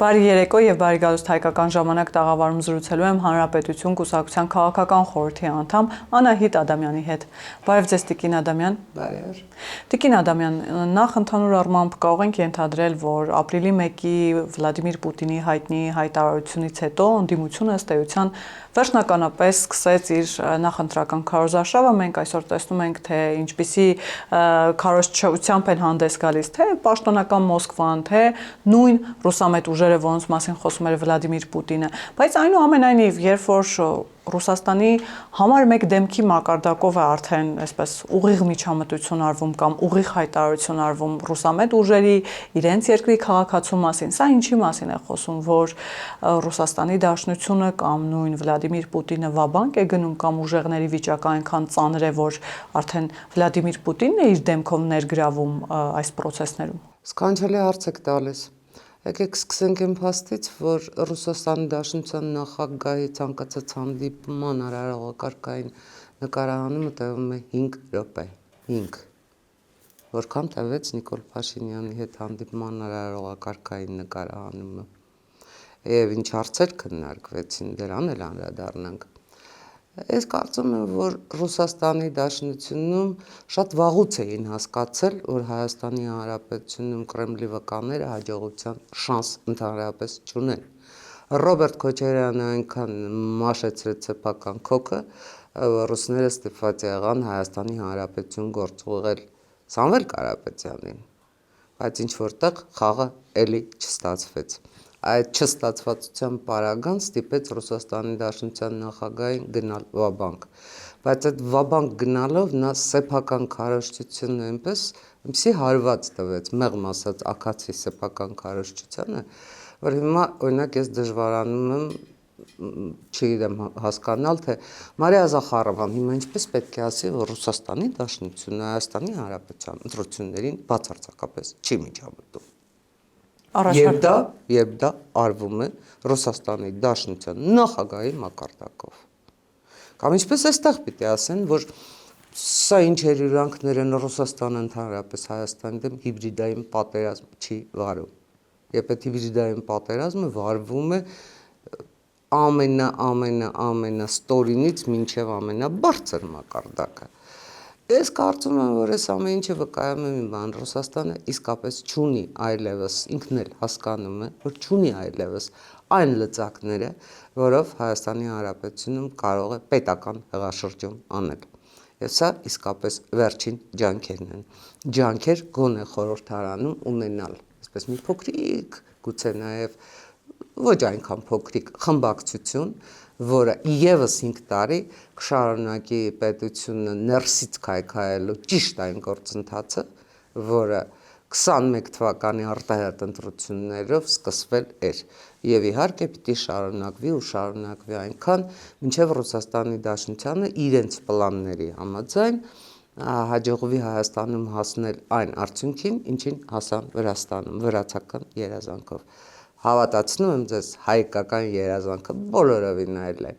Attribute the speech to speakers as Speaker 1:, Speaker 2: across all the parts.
Speaker 1: Բարի երեկո եւ բարի գալուստ հայկական ժամանակ տաղավարում զրուցելու եմ Հանրապետություն կուսակցության քաղաքական խորհրդի անդամ Անահիտ Ադամյանի հետ։ Բարև ձեզ Տիկին Ադամյան։
Speaker 2: Բարև։
Speaker 1: Տիկին Ադամյան, նախ ընդհանուր առմամբ կարող ենք ենթադրել, որ ապրիլի 1-ի Վլադիմիր Պուտինի հայտնի հայտարարությունից հետո ընդդիմությունը ըստ էության վերջնականապես սկսեց իր նախընտրական քարոզարշավը։ Մենք այսօր տեսնում ենք, թե ինչպիսի քարոզչությամբ են հանդես գալիս, թե պաշտոնական Մոսկվան, թե նույն ռուսամետ ուժերը, որոնց մասին խոսում էր Վլադիմիր Պուտինը, բայց այնուամենայնիվ, երբ որ Ռուսաստանի համար մեկ դեմքի մակարդակով է արդեն այսպես ուղիղ միջամտություն արվում կամ ուղիղ հայտարարություն արվում ռուսամետ ուժերի իրենց երկրի քաղաքացու մասին, սա ինչի մասին է խոսում, որ Ռուսաստանի Դաշնությունը կամ նույն Վլադիմիր Պուտինը վաբանկ է գնում կամ ուժեղների վիճակը այնքան ծանր է, որ արդեն Վլադիմիր Պուտինն է իր դեմքով ներգրավում այս process-ներում։
Speaker 2: Սքանչելի հարց եք տալիս։ Եկեք սկսենք այն փաստից, որ Ռուսաստանի Դաշնության նախագահի ցանկացած հանդիպման արարողակարգային նկարահանումը տևում է 5 րոպե։ 5։ Որքան տևեց Նիկոլ Փաշինյանի հետ հանդիպման արարողակարգային նկարահանումը։ Եվ ինչ հարցեր քննարկվեցին, դրան էլ անդրադառնանք։ Ես կարծում եմ, որ Ռուսաստանի Դաշնությունում շատ վաղուց էին հասկացել, որ Հայաստանի Հանրապետությունում Կրեմլի վկաները հաջողության շանս ընդհանրապես չունեն։ Ռոբերտ Քոչարյանը այնքան մաշեցրեց սեփական քոքը, ռուսները ստիպված եղան Հայաստանի Հանրապետություն գործուղել Սամվել Կարապետյանին, բայց ինչ որտեղ խաղը էլի չստացվեց։ Այդ չստացվածության պարագան ստիպեց Ռուսաստանի Դաշնության նախագահին գնալ վաբանկ, բայց այդ վաբանկ գնալով նա սեփական քարոզչությունը այնպեսի հարված տվեց, մեղմ ասած աքացի սեփական քարոզչությանը, որ հիմա օրինակ ես դժվարանում եմ չգիտեմ հասկանալ, թե Մարիա Զախարովան հիմա ինչպես պետք է ասի, որ Ռուսաստանի Դաշնությունը Հայաստանի Հանրապետության ընտրություններին բացարձակապես չի միջամտում։ Եվ դա արվում է Ռուսաստանի Դաշնության նախագահի մակարդակով։ Կամ ինչպես այստեղ պիտի ասեն, որ սա ինչեր յուրանքներ են Ռուսաստանը ընդհանրապես Հայաստանի դեմ հիբրիդային պատերազմ չի վարում։ Եվ այդ հիբրիդային պատերազմը վարվում է ամենաստորինից մինչև ամենաբարձր մակարդակը։ Ես կարծում եմ, որ այս ամեն ինչը վկայում է մի բան, Ռուսաստանը իսկապես չունի այլևս, ինքն էլ հասկանում է, որ չունի այլևս այն լծակները, որով Հայաստանի Հանրապետությունում կարող է պետական հեղաշրջում անել։ Եվ սա իսկապես վերջին ջանքերն են։ Ջանքեր գոնե խորհրդարանում ունենալ, այսպես մի փոքրիկ, գուցե նաև ոչ այնքան փոքրիկ խմբակցություն, որը եւս 5 տարի կշարունակի պետությունը ներսից քայքայելու ճիշտ այն գործընթացը, որը 21 թվականի արտահայտ ընտրություններով սկսվել էր, եւ իհարկե պիտի շարունակվի այնքան, մինչեւ Ռուսաստանի Դաշնությանը իրենց պլանների համաձայն հաջողվի Հայաստանում հասնել այն արդյունքին, ինչին հասան Վրաստանում, վրացական երազանքով։ Հավատացնում եմ ձեզ, հայկական երազանքը բոլորովին այլ է։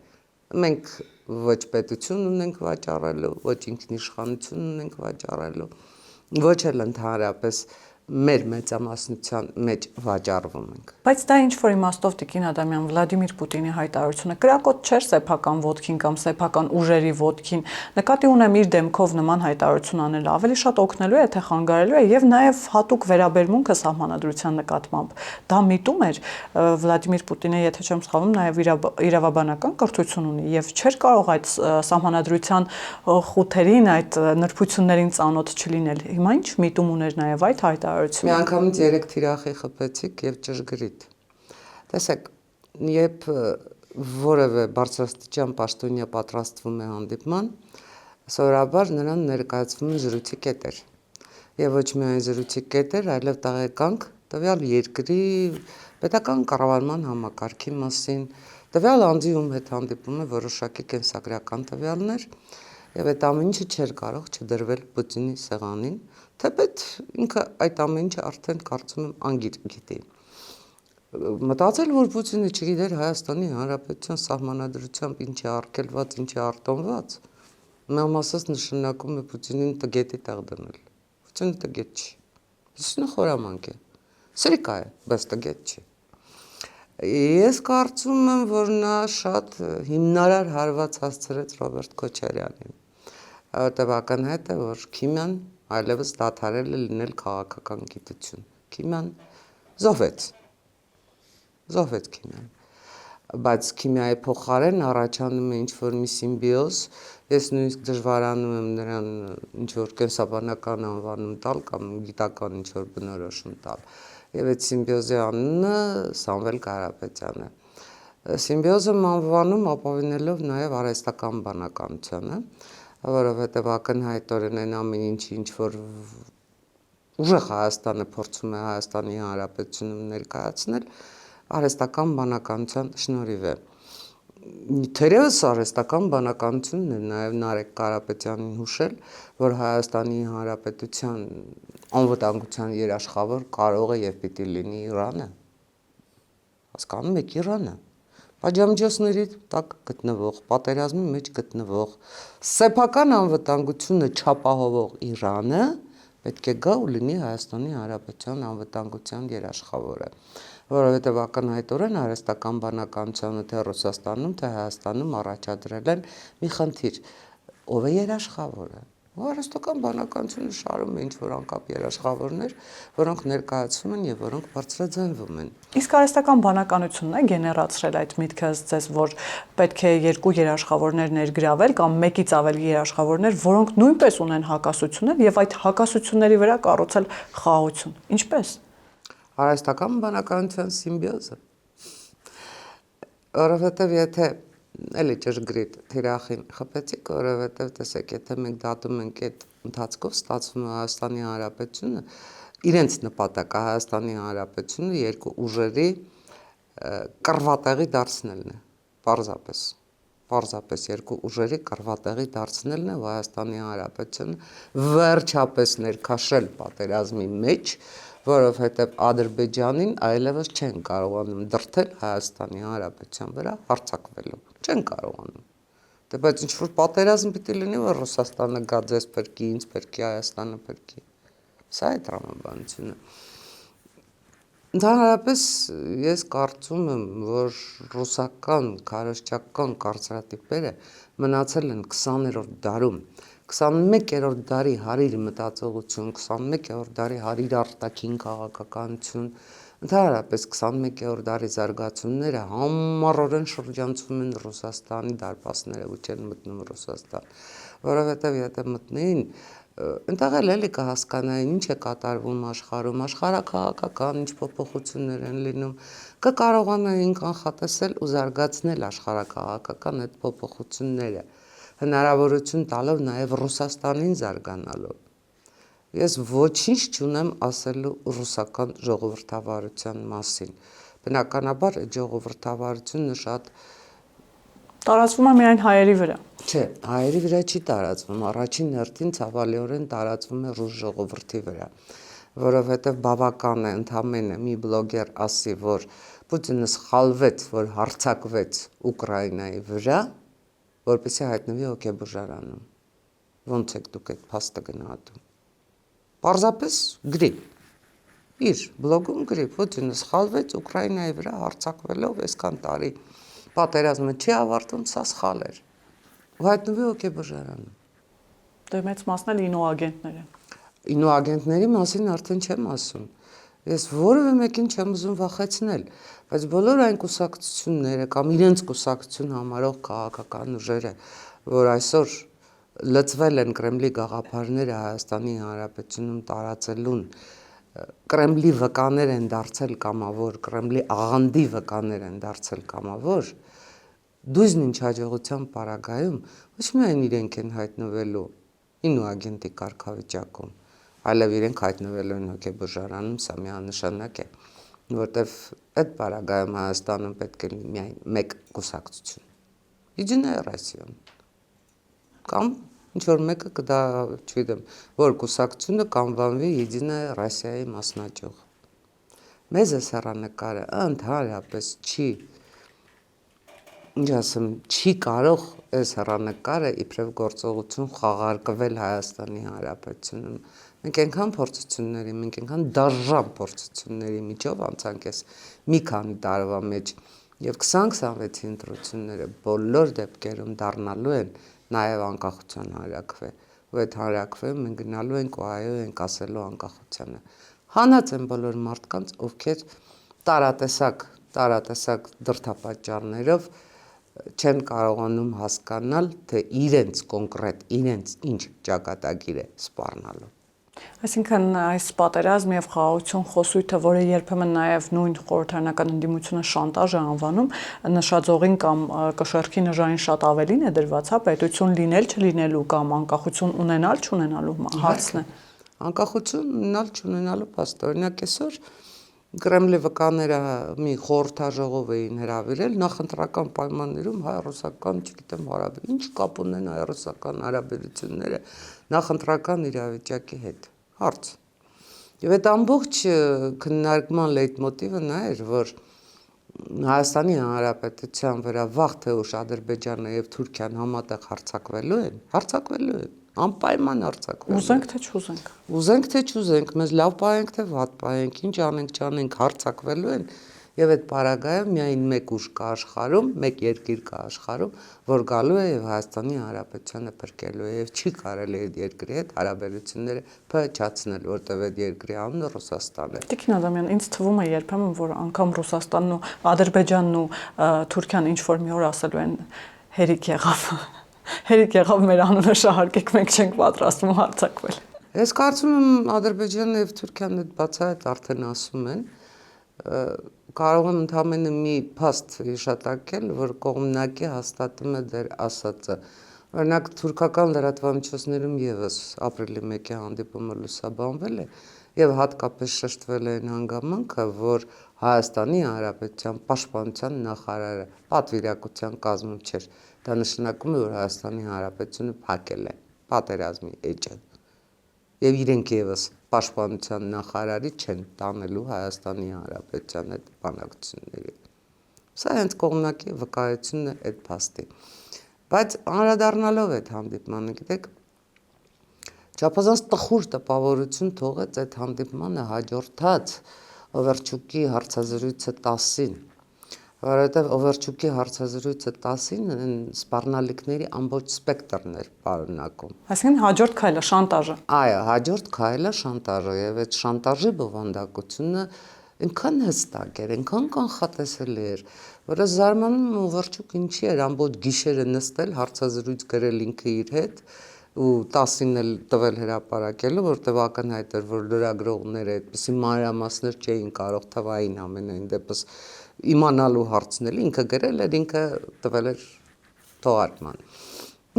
Speaker 2: Մենք ոչ պետություն ունենք վաճառելու, ոչ ինքնիշխանություն ունենք վաճառելու, ոչ էլ ընդհանրապես մեր մեծամասնության մեջ վաճառվում ենք։
Speaker 1: Բայց դա ինչ որ իմաստով Տիկին Ադամյան Վլադիմիր Պուտինի հայտարարությունը կրակոտ չէր սեփական ոտքին կամ սեփական ուժերի ոտքին։ Նկատի ունեմ իր դեմքով նման հայտարարություն անելը ավելի շատ օգնելու է, թե խանգարելու է եւ նաեւ հատուկ վերաբերմունքը սահմանադրության նկատմամբ։ Դա միտում էր Վլադիմիր Պուտինը, եթե չեմ սխալվում, նաեւ իրավաբանական կրթություն ունի եւ չէր կարող այդ սահմանադրության խութերին, այդ նրբություններին ծանոթ չլինել։ Հիմա ինչ միտում ուներ նաեւ այդ հայտարարությունը։
Speaker 2: Մի անգամից 3 թիրախի խփեցիք եւ ճշգրիտ։ Տեսեք, երբ որևէ բարձրաստիճան պաշտոնյա պատրաստվում է հանդիպման, սովորաբար նրան ներկայացվում է զրույցի կետեր։ Եվ ոչ միայն զրույցի կետեր, այլև տեղեկանք տվյալ երկրի պետական կառավարման համակարգի մասին, տվյալ անձի ում հետ հանդիպում է որոշակի կենսագրական տվյալներ, եւ այդ ամեն ինչը չէր կարող չդրվել Պուտինի սեղանին, թեպետ ինքը այդ ամեն ինչը արդեն կարծում եմ անգիր գիտի։ Մտածել, որ Պուտինը չգիտեր Հայաստանի Հանրապետության սահմանադրությամբ ինչ է արգելված, ինչ է արտոնված, մեղմ ասած նշանակում է Պուտինին տգետի տեղ դնել։ Պուտինը տգետ չի։ Սնը խորամանկ է։ Սրիկա է, բայց տգետ չի։ Ես կարծում եմ, որ նա շատ հիմնարար հարված հասցրեց Ռոբերտ Քոչարյանին, որտեղ ակնհայտ է, որ քիմիան այլևս դադարել է լինել քաղաքական գիտություն։ Քիմիան զոհվեց քիմիան, բայց քիմիայի փոխարեն առաջանում է ինչ-որ մի սիմբիոզ, ես նույնիսկ դժվարանում եմ նրան ինչ-որ կենսաբանական անվանում տալ կամ գիտական ինչ-որ բնորոշում տալ։ Եվ այդ սիմբիոզի անունը Սամվել Կարապետյանն է։ Սիմբիոզը անվանում ապավինելով նաև արհեստական բանականությանը, որովհետև ակնհայտորեն այն ամեն ինչ որ ուժեղ Հայաստանը փորձում է Հայաստանի Հանրապետությունում ներկայացնել, արհեստական բանականության շնորհիվ է։ Թերևս արհեստական բանականությունն է նաև Նարեկ Կարապետյանին հուշել, որ Հայաստանի Հանրապետության անվտանգության երաշխավոր կարող է եւ պիտի լինի Իրանը։ Հասկանում եք, Իրանը։ Պատժամիջոցների տակ գտնվող, պատերազմի մեջ գտնվող, սեփական անվտանգությունը չապահովող Իրանը պետք է գա ու լինի Հայաստանի Հանրապետության անվտանգության երաշխավորը, որովհետև ակնհայտորեն արհեստական բանականությանը թե Ռուսաստանում, թե Հայաստանում առաջադրել են մի խնդիր, ով է երաշխավորը։ Արհեստական բանականությունը շարում է ինչ-որ անկապ երաշխավորներ, որոնք ներկայացվում են եւ որոնք բարձրաձայնվում են։
Speaker 1: Իսկ արհեստական բանականությունն է գեներացրել այդ միտքը ձեզ, որ պետք է երկու երաշխավորներ ներգրավել կամ մեկից ավելի երաշխավորներ, որոնք նույնպես ունեն հակասություններ եւ այդ հակասությունների վրա կառուցել խաղաղություն։ Ինչպես։
Speaker 2: Արհեստական բանականության սիմբիոզը։ Որովհետև եթե էլի ճշգրիտ թիրախին խփեցիք, որովհետև տեսեք, եթե մենք դատում ենք այդ ընթացքով ստացվում է Հայաստանի Հանրապետությունը, իրենց նպատակը Հայաստանի Հանրապետությունը երկու ուժերի կռվատեղի դարձնելն է, պարզապես երկու ուժերի կռվատեղի դարձնելն է, Հայաստանի Հանրապետությունը վերջապես ներքաշել պատերազմի մեջ, որովհետև Ադրբեջանին այլևս չեն կարողանում դրդել Հայաստանի Հանրապետության վրա հարձակվելով, չեն կարողանում։ Դե բայց ինչ-որ պատերազմ պիտի լինի, որ Ռուսաստանը գա ձեզ փրկի, ինձ փրկի, Հայաստանը փրկի։ Սա է տրամաբանությունը։ Ընդհանրապես ես կարծում եմ, որ ռուսական քարոզչական կարծրատիպերը մնացել են 20-րդ դարում, 21-րդ դարի հարիր մտածողություն, 21-րդ դարի հարիր արտաքին քաղաքականություն, ընդհանրապես 21-րդ դարի զարգացումները համառորեն շրջանցում են Ռուսաստանի դարպասները ու չեն մտնում Ռուսաստան, որովհետև եթե մտնեին, այնտեղ էլի կհասկանային ինչ է կատարվում աշխարհում, աշխարհաքաղաքական ինչ փոփոխություններ են լինում, կկարողանային կանխատեսել ու զարգացնել աշխարհաքաղաքական այդ փոփոխությունները, հնարավորություն տալով նաև Ռուսաստանին զարգանալու։ Ես ոչինչ չունեմ ասելու ռուսական ժողովրդավարության մասին։ Բնականաբար այդ ժողովրդավարությունը շատ
Speaker 1: տարածվում է միայն հայերի վրա։
Speaker 2: Չէ, հայերի վրա չի տարածվում, առաջին հերթին ցավալիորեն տարածվում է ռուս ժողովրդի վրա, որովհետև բավական է ընդամենը մի բլոգեր ասի, որ Պուտինը սխալվեց, որ հարձակվեց Ուկրաինայի վրա, որպեսզի հայտնվի հոգեբուժարանում։ Ոնց եք դուք այդ փաստը գնահատում։ Պարզապես գրի։ Իր բլոգում գրի, Պուտինը սխալվեց Ուկրաինայի վրա հարձակվելով այսքան տարի։ Պատերազմը չի ավարտվում, սա սխալ էր։ Ու հայտնվի հոգեբուժարանում։
Speaker 1: Դե մեծ մասն էլ ինոագենտներ են։
Speaker 2: Ինոագենտների մասին արդեն չեմ ասում։ Ես որևէ մեկին չեմ ուզում վախեցնել, բայց բոլոր այն կուսակցությունները կամ իրենց կուսակցություն համարող քաղաքական ուժերը, որ այսօր լծվել են Կրեմլի գաղափարները Հայաստանի Հանրապետությունում տարածելուն, Կրեմլի վկաներ են դարձել կամավոր, Կրեմլի աղանդի վկաներ են դարձել կամավոր, դույզն ինչ հաջողության պարագայում ոչ միայն իրենք են հայտնվելու ինոագենտի կարգավիճակում, այլև իրենք հայտնվելու են հոգեբուժարանում, սա միանշանակ է, որտեվ այդ պարագայում Հայաստանում պետք է միայն մեկ կուսակցություն, Եդինայա Ռոսիան, կամ ինչ-որ մեկը կդա, չգիտեմ, որ կուսակցությունը կանվանվի Եդինայա Ռոսիայի մասնաճյուղ։ Մեզ այս հեռանկարը ընդհանրապես չի ինչ ասեմ, չի կարող այս հեռանկարը իբրև գործողություն խաղարկվել Հայաստանի Հանրապետությունում։ Մենք այնքան փորձությունների, մենք այնքան դաժան փորձությունների միջով անցանք այս մի քանի տարվա մեջ, եւ 20-26-ի ընտրությունները բոլոր դեպքերում դառնալու են նաեւ անկախության հանրաքվե։ Ու այդ հանրաքվեում մենք գնալու ենք ու այո ենք ասելու անկախությանը։ Հանած են բոլոր մարդկանց, ովքեր տարատեսակ դրդապատճառներով չեն կարողանում հասկանալ, թե իրենց կոնկրետ, իրենց ինչ ճակատագիր է սպառնալու։
Speaker 1: Այսինքն այս պատերազմ եւ խաղաղություն խոսույթը, որը երբեմն նաեւ նույն խորհրդարանական ընդդիմությունը շանտաժ է անվանում, նշաձողին կամ կշեռքի նժային շատ ավելին է դրված, հա, պետություն լինել չլինելու կամ անկախություն ունենալ չունենալու հարցն է։
Speaker 2: Անկախություն ունենալ չունենալու փաստ, օրինակ այսօր Կրեմլի վկաները մի խորհրդաժողով էին հրավիրել նախընտրական պայմաններում հայ-ռուսական, չգիտեմ, հարաբերությունները, ինչ կապ ունեն հայ-ռուսական հարաբերությունները նախընտրական իրավիճակի հետ։ Հարց։ Եվ այդ ամբողջ քննարկման լեյտմոտիվը նա էր, որ Հայաստանի Հանրապետության վրա վաղ թե ուշ Ադրբեջանը եւ Թուրքիան համատեղ հարձակվելու են, անպայման հարձակվելու։
Speaker 1: Ուզենք թե չուզենք։
Speaker 2: Ուզենք թե չուզենք, մեզ լավ պահենք թե վատ պահենք, ինչ անենք չանենք, հարձակվելու են եւ այդ պարագայում միայն մեկ ուժ կա աշխարհում, մեկ երկիր կա աշխարհում, որ գալու է եւ Հայաստանի Հանրապետությունը փրկելու է եւ չի կարելի այդ երկրի հետ հարաբերությունները փչացնել, որտեղ այդ երկրի անունը Ռուսաստանն է։
Speaker 1: Տիկին Ադամյան, ինձ թվում է երբեմն, որ անգամ Ռուսաստանն ու Ադրբեջանն ու Թուրքիան ինչ որ մի օր ասելու են հերիք եղավ մեր անունը շահարկեք, մենք չենք պատրաստվում հարձակվել։
Speaker 2: Ես կարծում եմ Ադրբեջանն եւ Թուրքիան այդ բացահայտ արդեն ասում են, կարող եմ ընդհանրապես մի փաստ հիշատակել, որ կողմնակի հաստատում է դեր ասածը։ Օրինակ թուրքական լրատվամիջոցներում եւս ապրիլի 1-ի հանդիպումը լուսաբանվել է եւ հատկապես շեշտվել է այն հանգամանքը, որ Հայաստանի Հանրապետության պաշտպանության նախարարը պատվիրակության կազմում չէր։ Դա նշանակում է, որ Հայաստանի Հանրապետությունը փակել է պատերազմի էջը։ Եվ իրենք եւս պաշտպանության նախարարի չեն տանելու Հայաստանի Հանրապետության այդ բանակցությունների։ Սա հենց կողմնակի վկայությունն է այդ փաստի։ Բայց անդրադառնալով այդ հանդիպմանը, գիտեք, չափազանց տխուր տպավորություն թողեց այդ հանդիպմանը հաջորդած Օվերչուկի հարցազրույցը 10-ին, որովհետև Օվերչուկի հարցազրույցը 10-ին սպառնալիքների ամբողջ սպեկտրն էր պարունակում։
Speaker 1: Այսինքն հաջորդ քայլը շանտաժը։
Speaker 2: Այո, հաջորդ քայլը շանտաժը եւ այդ շանտաժի բովանդակությունը այնքան հստակ էր, այնքան կանխատեսելի էր, որ զարմանում Օվերչուկ ինչի էր ամբողջ գիշերը նստել հարցազրույց գրել ինքը իր հետ ու 10-ին էլ տվել հրապարակելու, որտեղ ակնհայտ էր, որ լրագրողները այդպիսի մանրամասներ չէին կարող թվային ամենայն դեպս իմանալու հարցնել, ինքը գրել էր, ինքը տվել էր թողարկման։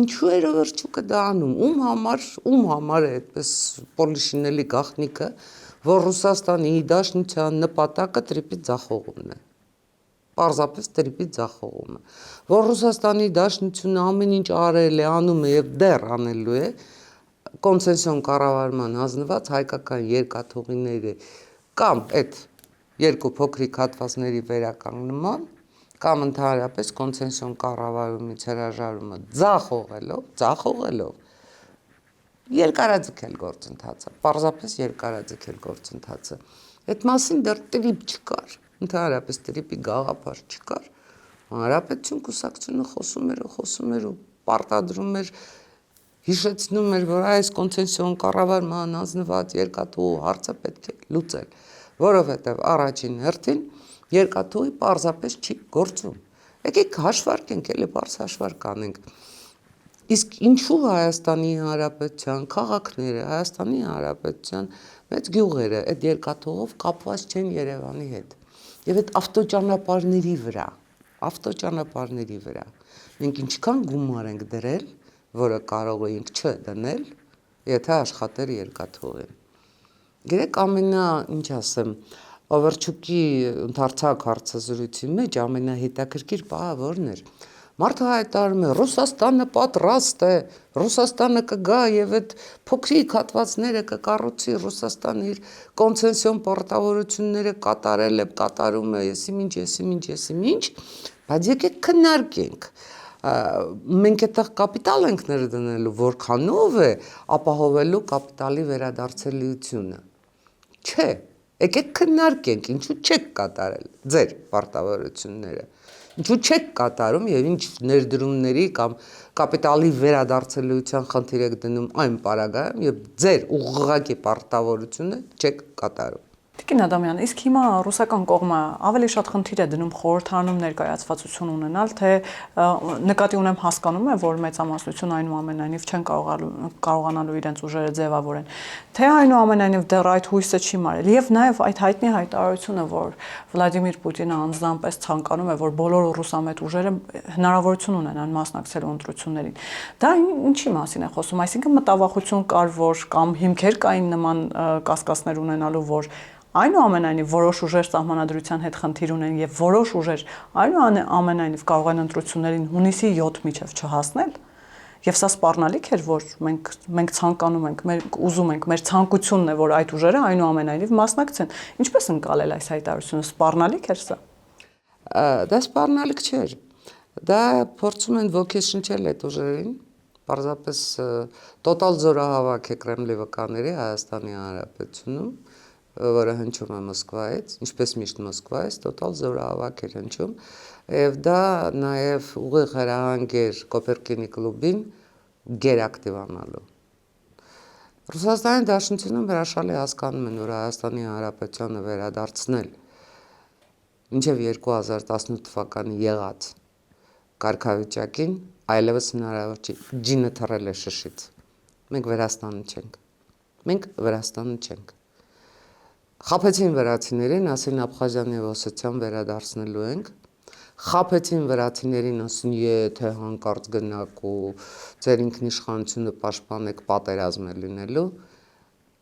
Speaker 2: Ինչու էր Օվերչուկը դա անում, ում համար է այդպես պոլիշինելի գաղտնիքը, որ Ռուսաստանի Դաշնության նպատակը տրիպի ձախողումն է։ Պարզապես տրիպի ձախողումը, որ Ռուսաստանի Դաշնությունը ամեն ինչ արել է, անում է եւ դեռ անելու է կոնցեսիոն կառավարման հանձնված հայկական երկաթուղիների կամ այդ երկու փոքրիկ հատվածների վերականգնման կամ ընդհանրապես կոնցեսիոն կառավարումից հրաժարումը ձախողելով երկարաձգել գործընթացը, պարզապես երկարաձգել գործընթացը։ Այդ մասին դեռ տրիպ չկար, ընդհանրապես տրիպի գաղափար չկար։ Հանրապետություն կուսակցությունը խոսում էր ու պարտադրում էր, հիշեցնում էր, որ այս կոնցեսիոն կառավարման հանձնված երկաթուղու հարցը պետք է լուծել, որովհետև առաջին հերթին երկաթուղի պարզապես չի գործում։ Եկեք հաշվարկենք, էլի բարձ հաշվարկ անենք։ Իսկ ինչու Հայաստանի Հանրապետության քաղաքները, Հայաստանի Հանրապետության մեծ գյուղերը այդ երկաթուղով կապված չեն Երևանի հետ։ Եվ այդ ավտոճանապարհների վրա մենք ինչքան գումար ենք դրել, որը կարող էինք չդնել, եթե աշխատեր երկաթուղին։ Գիտեք, ինչ ասեմ, Օվերչուկի ընդարձակ հարցազրույցի մեջ ամենահետաքրքիր պահը որն էր։ Մարդը հայտարարում է, Ռուսաստանը պատրաստ է, Ռուսաստանը կգա եւ այդ փոքրիկ հատվածները կկառուցի, Ռուսաստանը իր կոնցեսիոն պարտավորությունները կատարում է, եսիմինչ, Բայց եկեք քննարկենք։ Մենք այդտեղ կապիտալ ենք ներդնելու, որքանով է ապահովելու կապիտալի վերադարձելիությունը։ Չէ, եկեք քննարկենք, ինչու չեք կատարել ձեր պարտավորությունները։ Ինչու չեք կատարում եւ ինչ ներդրումների կամ կապիտալի վերադարձելիության խնդիր եք դնում այն պարագայում եւ ձեր ուղղակի պարտավորությունը չեք կատարում։
Speaker 1: Տիկին Ադամյան, իսկ հիմա ռուսական կողմը ավելի շատ խնդիր է դնում խորհրդարանում ներկայացվածություն ունենալ, թե նկատի ունեմ հասկանում է, որ մեծամասնություն այնուամենայնիվ չեն կարողանալու իրենց ուժերը ձևավորեն, թե այնուամենայնիվ դեռ այդ հույսը չի մարել, եւ նաեւ այդ հայտնի հայտարարությունը, որ Վլադիմիր Պուտինը անձնապես ցանկանում է, որ բոլոր ռուսամետ ուժերը հնարավորություն ունենան մասնակցելու ընտրություններին։ Դա ինչի մասին է խոսում, այսինքն մտավախություն կար, որ կամ հիմքեր կային նման կասկածներ ունենալու, որ այնուամենայնիվ որոշ ուժեր սահմանադրության հետ խնդիր ունեն եւ որոշ ուժեր այնուամենայնիվ կարող են ընտրություններին հունիսի 7 միջև չհասնել եւ սա սպառնալիք էր, որ մենք ցանկանում ենք, ուզում ենք, մեր ցանկությունն է, որ այդ ուժերը այնուամենայնիվ մասնակցեն։ Ինչպես ընկալել այս հայտարարությունը, սպառնալիք էր սա։
Speaker 2: Դա սպառնալիք չէր։ Դա փորձում են ոգեշնչել այդ ուժերին, պարզապես տոտալ զորահավաք է Կրեմլի վկաների Հայաստանի Հանրապետությունում, որը հնչում է Մոսկվայից, ինչպես միշտ Մոսկվայից, տոտալ զորահավաք էր հնչում, եւ դա նաեւ ուղիղ հրահանգ էր Կոպերկինի կլուբին գերակտիվանալու։ Ռուսաստանի Դաշնությունում հրաշալի հասկանում են, որ Հայաստանի Հանրապետությունը վերադարձնել մինչև 2018 թվականի եղած կարգավիճակին այլևս հնարավոր չի, ջինը թռել է շշից։ Մենք Վրաստանը չենք։ Խաբեցին վրացիներին, ասին Աբխազիան եւ Օսեթիան վերադարձնելու ենք։ Խաբեցին վրացիներին, ասին եթե հանկարծ գնաք ու ձեր ինքնիշխանությունը պաշտպանեք, պատերազմ է լինելու։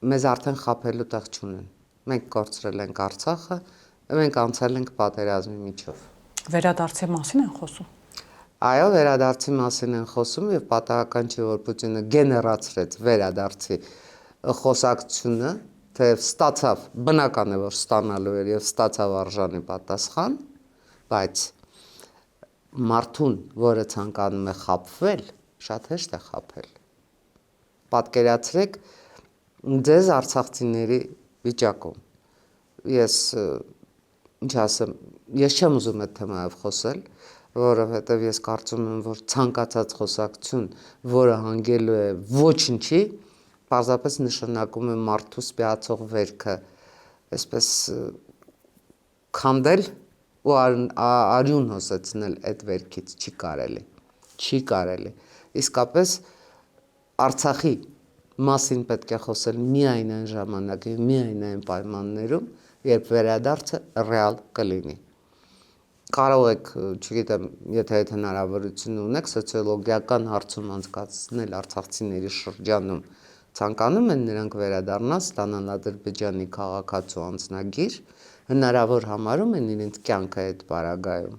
Speaker 2: Մեզ արդեն խաբելու տեղ չունեն։ Մենք կորցրել ենք Արցախը, մենք անցել ենք պատերազմի միջով։
Speaker 1: Վերադարձի մասին են խոսում։
Speaker 2: Այո, վերադարձի մասին են խոսում եւ պատահական չէ, որ Պուտինը գեներացրեց վերադարձի խոսակցությունը, թե ստացավ, բնական է, որ ստանալու էր եւ ստացավ արժանի պատասխան, բայց մարդուն, որը ցանկանում է խաբվել, շատ հեշտ է խաբել։ Պատկերացրեք ձեզ արցախցիների վիճակում։ Ես ինչ ասեմ, ես չեմ ուզում այդ թեմայով խոսել, որովհետեւ ես կարծում եմ, որ ցանկացած խոսակցություն, որը հանգելու է ոչինչի, պարզապես նշանակում է մարդու սպիացող վերքը, այսպես քանդել ու արյուն հոսեցնել այդ վերքից չի կարելի։ Իսկապես Արցախի մասին պետք է խոսել միայն այն ժամանակ եւ միայն այն պայմաններում, երբ վերադարձը ռեալ կլինի։ Կարող եք, չգիտեմ, եթե այդ հնարավորությունը ունեք, սոցիոլոգիական հարցում անցկացնել արցախցիների շրջանում, ցանկանում են նրանք վերադառնալ, ստանալ Ադրբեջանի քաղաքացու անձնագիր, հնարավոր համարում են իրենց կյանքը այդ պարագայում։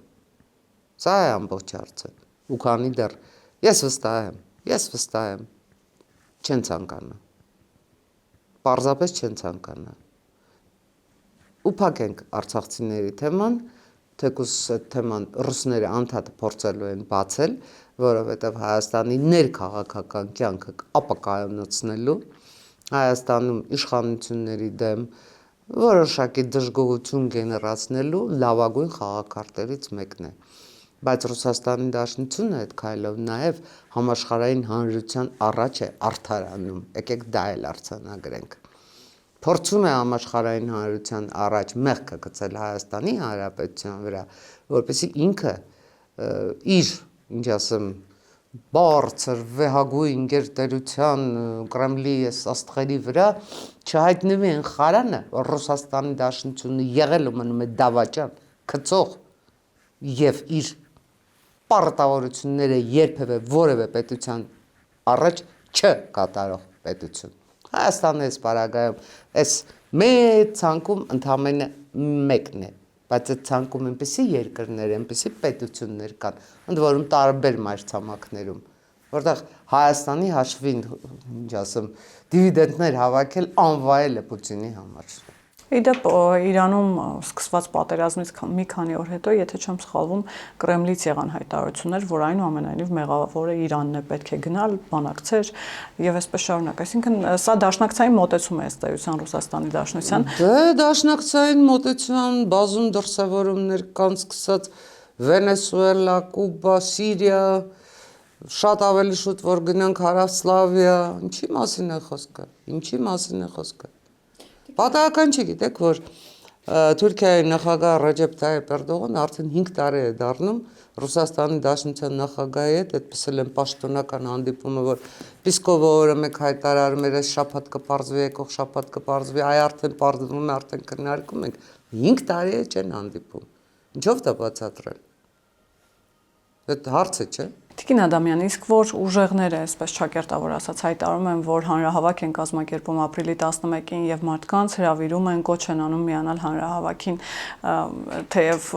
Speaker 2: Սա է ամբողջ հարցը։ Ու քանի դեռ ես վստահ եմ, չեն ցանկանա։ Պարզապես չեն ցանկանա։ Ու փակենք արցախցիների թեման, թեկուզ այդ թեման ռուսները անդադար փորձելու են բացել, որովհետև Հայաստանի ներքաղաքական կյանքը ապակայունացնելու, Հայաստանում իշխանությունների դեմ որոշակի դժգոհություն գեներացնելու լավագույն խաղակարտերից մեկն է։ Բայց Ռուսաստանի Դաշնությունը այդ քայլով նաև համաշխարհային հանրության առաջ է արդարանում։ Եկեք դա էլ արձանագրենք։ Փորձում է համաշխարհային հանրության առաջ մեղքը գցել Հայաստանի Հանրապետության վրա, որպեսզի ինքը իր, ինչ ասեմ, բարձր վեհագույն գերտերության Կրեմլի աստղերի վրա չհայտնվի այն խարանը, որ Ռուսաստանի Դաշնությունը եղել ու մնում է դավաճան, գծող եւ իր պարտավորությունները երբևէ որևէ պետության առաջ չկատարող պետություն։ Հայաստանը այս պարագայում այս մեծ ցանկում ընդամենը մեկն է, բայց այդ ցանկում այնպիսի երկրներ, այնպիսի պետություններ կան, ընդ որում տարբեր մայրցամաքներում, որտեղ Հայաստանի հաշվին, ինչ ասեմ, դիվիդենդներ հավաքել անվայել է Պուտինի համար։
Speaker 1: Իդեպ Իրանում սկսված պատերազմից մի քանի օր հետո, եթե չեմ սխալվում, Կրեմլից եղան հայտարարություններ, որ այնուամենայնիվ մեղավորը Իրանն է, պետք է գնալ, բանակցեր եւ այսպես շարունակ։ Այսինքն սա դաշնակցային մոտեցում է ըստ էության Ռուսաստանի Դաշնության։
Speaker 2: Դե դաշնակցային մոտեցման բազում դրսևորումներ կան, սկսած Վենեսուելա, Կուբա, Սիրիա, շատ ավելի շուտ որ գնանք Հարավսլավիա, ինչի մասին է խոսքը։ Ինչի մասին է խոսքը։ Պատահական չի, գիտեք, որ Թուրքիայի նախագահ Ռեջեփ Թայիփ Էրդողանը արդեն 5 տարի է դառնում Ռուսաստանի Դաշնության նախագահի հետ, այդպես էլ են պաշտոնական հանդիպումը, որ Պիսկովը օրը մեկ հայտարարում էր, այս շաբաթ կպարզվի, եկող շաբաթ կպարզվի, այ արդեն պարզվում է, արդեն քննարկում ենք, 5 տարի է չեն հանդիպում։ Ինչով դա բացատրել։ Դա հարց է, չէ՞։
Speaker 1: Տիկին Ադամյան, իսկ որ ուժեղները, այսպես ճակերտավոր ասած, հայտարարում են, որ հանրահավաք են կազմակերպում ապրիլի 11-ին եւ մարդկանց հրավիրում են, կոչ են անում միանալ հանրահավաքին, թեև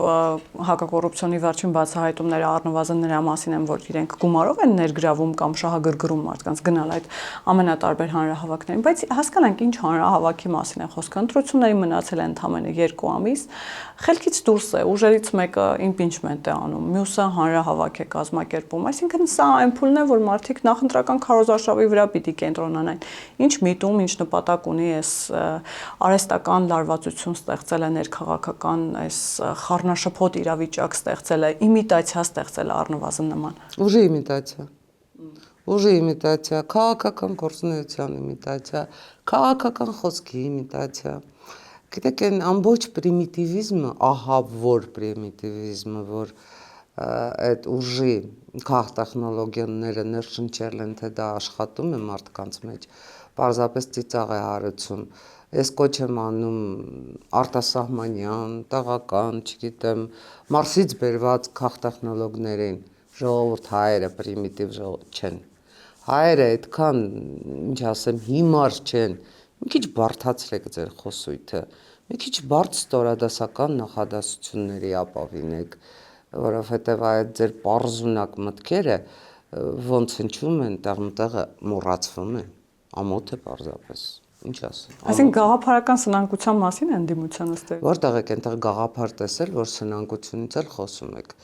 Speaker 1: հակակոռուպցիոնի վերջին բացահայտումները առնվազն նրա մասին են, որ իրենք գումարով են ներգրավում կամ շահագրգռում մարդկանց գնալ այդ ամենատարբեր հանրահավաքներին, բայց հասկանանք ինչ հանրահավաքի մասին է խոսքը։ Ընտրությունների մնացել է ընդամենը 2 ամիս, խելքից դուրս է, ուժերից մեկը իմպիչմենտ է անում, մյուսը հանրահավաք է կազմակերպում։ Այսինքն սա այն փուլն է, որ մարդիկ նախընտրական քարոզարշավի վրա պիտի կենտրոնանան։ Ինչ միտում, ինչ նպատակ ունի այս արհեստական լարվածություն ստեղծելը, ներքաղաքական այս խառնաշփոթ իրավիճակ ստեղծելը, իմիտացիա ստեղծելը առնվազն նման։
Speaker 2: Ուժի իմիտացիա։ Ուժի իմիտացիա, քաղաքական գործունեության իմիտացիա, քաղաքական խոսքի իմիտացիա։ Գիտեք, այն ամբողջ պրիմիտիվիզմը, ահա որ պրիմիտիվիզմը, որ այդ ուժի քաղ տեխնոլոգիաները ներշնչել են, թե դա աշխատում է մարդկանց մեջ, պարզապես ծիծաղ է հարուցում։ Ես կոչ եմ անում արտասահմանյան, տեղական, չգիտեմ, Մարսից բերված քաղ տեխնոլոգներին, ժողովուրդ հայերը պրիմիտիվ ժողովուրդ չեն։ Հայերը այդքան, ինչ ասեմ, հիմար չեն։ Մի քիչ բարդացրեք ձեր խոսույթը, մի քիչ բարդ ստորադասական նախադասությունների ապավինեք, որովհետև այդ ձեր պարզունակ մտքերը ոնց հնչում են, տեղը մոռացվում են, ամոթ է պարզապես, ինչ ասեմ։
Speaker 1: Այսինքն գաղափարական սնանկության մասին են դիմության ըստ էության։
Speaker 2: Որտեղ եք այնտեղ գաղափար տեսել, որ սնանկությունից էլ խոսում եք։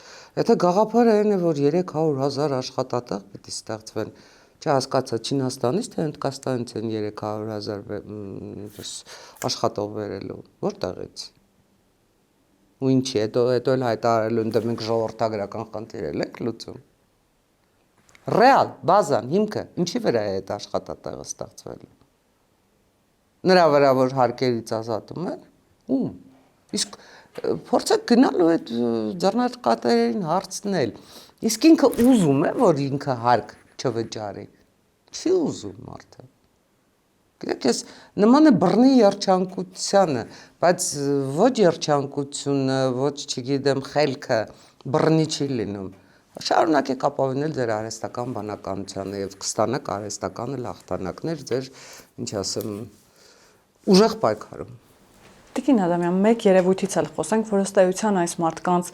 Speaker 2: Եթե գաղափարը այն է, որ 300,000 աշխատատեղ պիտի ստեղծվեն, չհասկացա Չինաստանից թե Հնդկաստանից են 300,000 աշխատող վերելու, որտեղից։ Ու ինչի, հետո էլ հայտարարելու դե մենք ժողովրդագրական խնդիրել ենք լուծում։ Ռեալ, բազան, հիմքը, ինչի վրա է այդ աշխատատեղը ստեղծվելու։ Նրա վրա որ հարկերից ազատում են, ում։ Իսկ փորձեք գնալու այդ ձեռնարկատերերին հարցնել։ Իսկ ինքը ուզում է, որ ինքը հարկ չվճարի։ Չի ուզում մարդը։ Գիտեք, ես նման է բռնի երջանկությանը, բայց ոչ երջանկությունը, ոչ, չգիտեմ, խելքը բռնի չի լինում։ Շարունակեք ապավինել ձեր արհեստական բանականությանը եւ կստանաք արհեստական հաղթանակներ ձեր, ինչ ասեմ, ուժեղ պայքարում։
Speaker 1: Տիկին Ադամյան, մեկ երևույթից էլ խոսենք, որ ըստ էության այս մարդկանց,